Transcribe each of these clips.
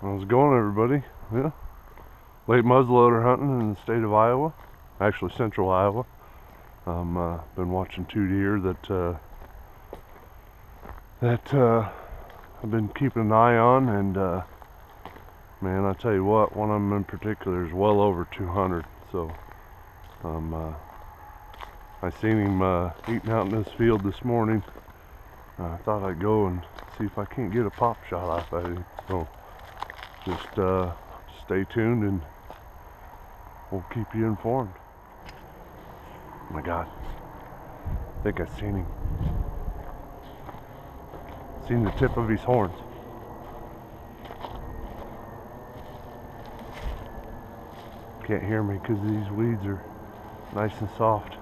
How's it going, everybody? Yeah, late muzzleloader hunting in the state of Iowa, actually central Iowa. Been watching two deer that I've been keeping an eye on, and man, I tell you what, one of them in particular is well over 200. So I seen him eating out in this field this morning. I thought I'd go and see if I can't get a pop shot off at him. So just stay tuned and we'll keep you informed. Oh my God, I think I've seen him. Seen the tip of his horns. Can't hear me because these weeds are nice and soft.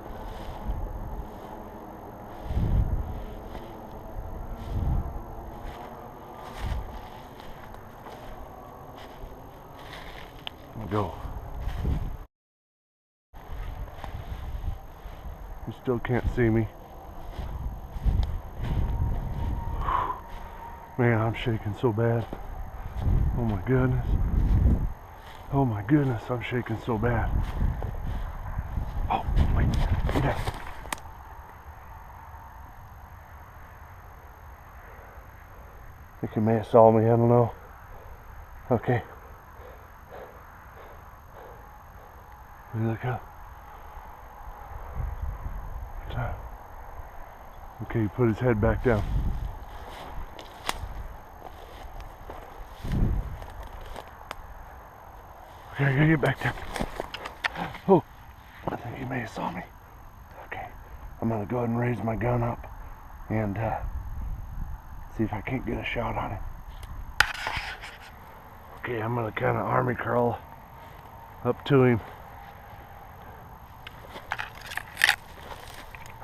Go. You still can't see me. Man, I'm shaking so bad. Oh my goodness. Oh my goodness, I'm shaking so bad. Oh, wait, get down. I think he may have saw me, I don't know. Okay. Look up. Okay, he put his head back down. Okay, I gotta get back down. Oh, I think he may have saw me. Okay, I'm gonna go ahead and raise my gun up and see if I can't get a shot on him. Okay, I'm gonna kind of army crawl up to him.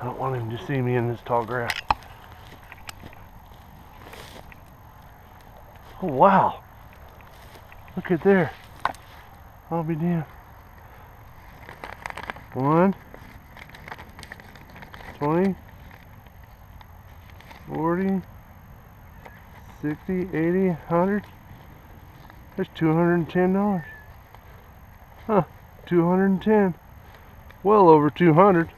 I don't want him to see me in this tall grass. Oh wow, look at there. I'll be damned. 1, 20, 40, 60, 80, 100. That's $210. Huh, 210. Well over 200.